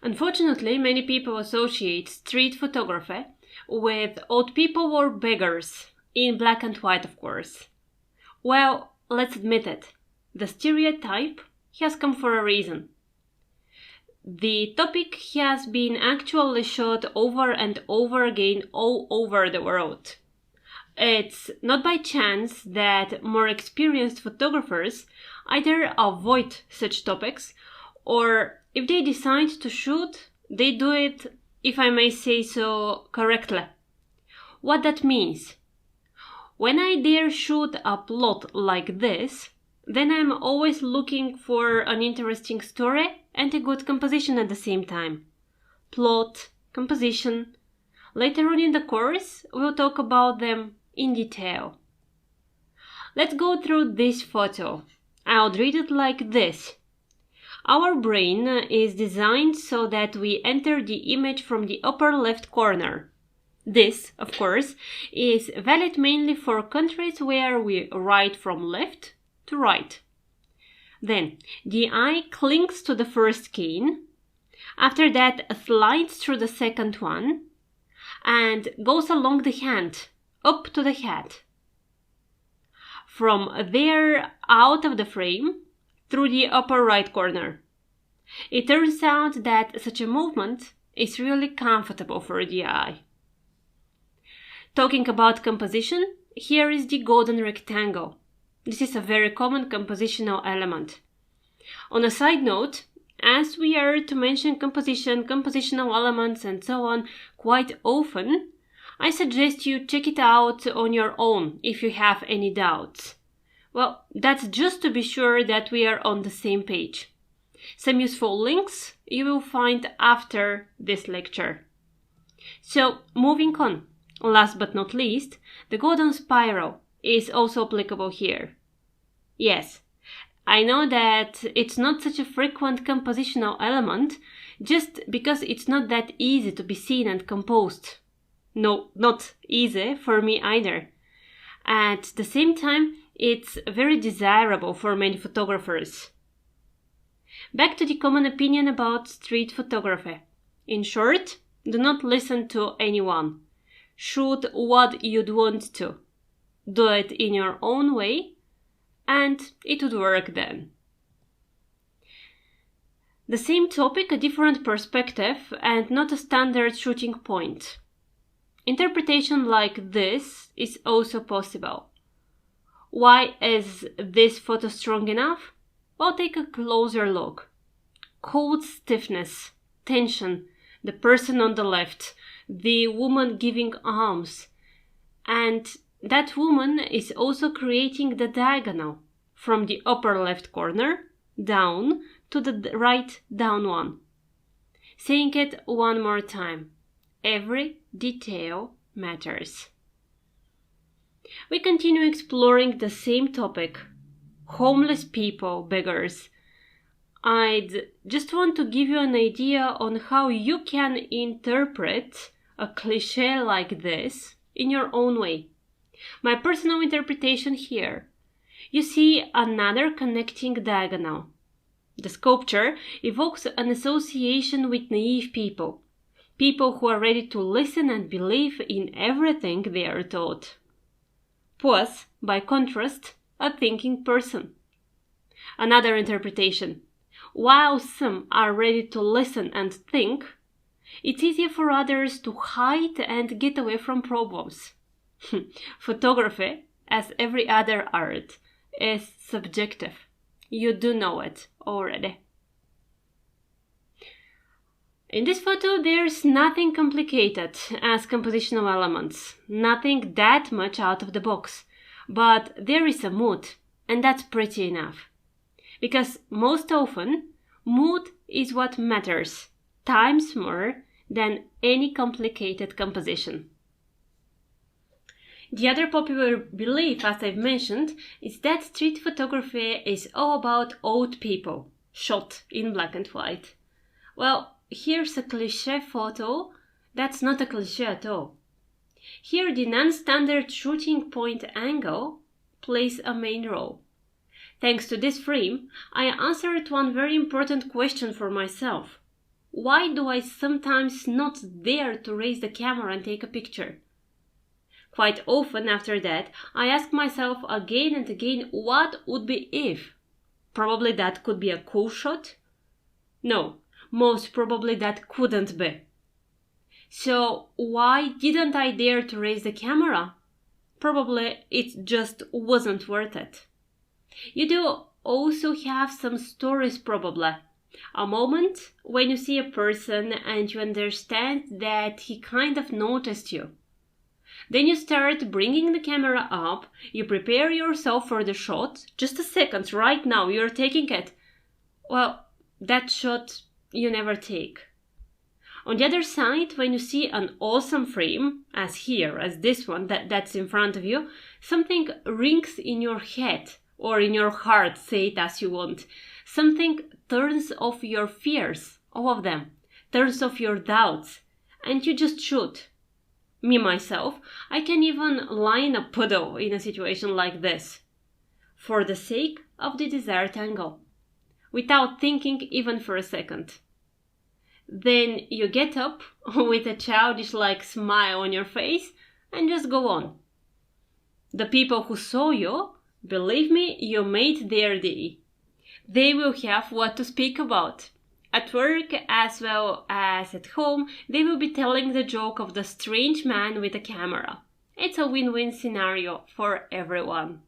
Unfortunately, many people associate street photography with old people or beggars, in black and white, of course. Well, let's admit it. The stereotype has come for a reason. The topic has been actually shot over and over again all over the world. It's not by chance that more experienced photographers either avoid such topics, or if they decide to shoot, they do it, if I may say so, correctly. What that means? When I dare shoot a plot like this, then I'm always looking for an interesting story and a good composition at the same time. Plot, composition. Later on in the course, we'll talk about them in detail. Let's go through this photo. I'll read it like this. Our brain is designed so that we enter the image from the upper left corner. This, of course, is valid mainly for countries where we write from left to right. Then, the eye clings to the first cane. After that, slides through the second one and goes along the hand, up to the head. From there, out of the frame, through the upper right corner. It turns out that such a movement is really comfortable for the eye. Talking about composition, here is the golden rectangle. This is a very common compositional element. On a side note, as we are to mention composition, compositional elements and so on quite often, I suggest you check it out on your own if you have any doubts. Well, that's just to be sure that we are on the same page. Some useful links you will find after this lecture. So, moving on. Last but not least, the golden spiral is also applicable here. Yes, I know that it's not such a frequent compositional element just because it's not that easy to be seen and composed. No, not easy for me either. At the same time, it's very desirable for many photographers. Back to the common opinion about street photography. In short, do not listen to anyone. Shoot what you'd want to. Do it in your own way, and it would work then. The same topic, a different perspective, and not a standard shooting point. Interpretation like this is also possible. Why is this photo strong enough? Well, take a closer look. Cold stiffness, tension, the person on the left, the woman giving alms, and that woman is also creating the diagonal from the upper left corner down to the right down one. Saying it one more time. Every detail matters. We continue exploring the same topic. Homeless people, beggars. I'd just want to give you an idea on how you can interpret a cliché like this in your own way. My personal interpretation here. You see another connecting diagonal. The sculpture evokes an association with naive people. People who are ready to listen and believe in everything they are taught. Plus, by contrast, a thinking person. Another interpretation. While some are ready to listen and think, it's easier for others to hide and get away from problems. Photography, as every other art, is subjective. You do know it already. In this photo, there's nothing complicated as compositional elements, nothing that much out of the box, but there is a mood, and that's pretty enough. Because most often, mood is what matters, times more than any complicated composition. The other popular belief, as I've mentioned, is that street photography is all about old people, shot in black and white. Well, here's a cliché photo that's not a cliché at all. Here the non-standard shooting point angle plays a main role. Thanks to this frame, I answered one very important question for myself. why do I sometimes not dare to raise the camera and take a picture? Quite often after that, I ask myself again and again, what would be if? Probably that could be a cool shot. No, most probably that couldn't be. So why didn't I dare to raise the camera? Probably it just wasn't worth it. You do also have some stories probably. A moment when you see a person and you understand that he kind of noticed you. Then you start bringing the camera up, you prepare yourself for the shot. Just a second, right now you're taking it. Well, that shot you never take. On the other side, when you see an awesome frame, as here, as this one that's in front of you, something rings in your head or in your heart, say it as you want. Something turns off your fears, all of them, turns off your doubts, and you just shoot. Me, myself, I can even line a puddle in a situation like this, for the sake of the desired angle, without thinking even for a second. Then you get up with a childish-like smile on your face and just go on. The people who saw you, believe me, you made their day. They will have what to speak about. At work as well as at home, they will be telling the joke of the strange man with a camera. It's a win-win scenario for everyone.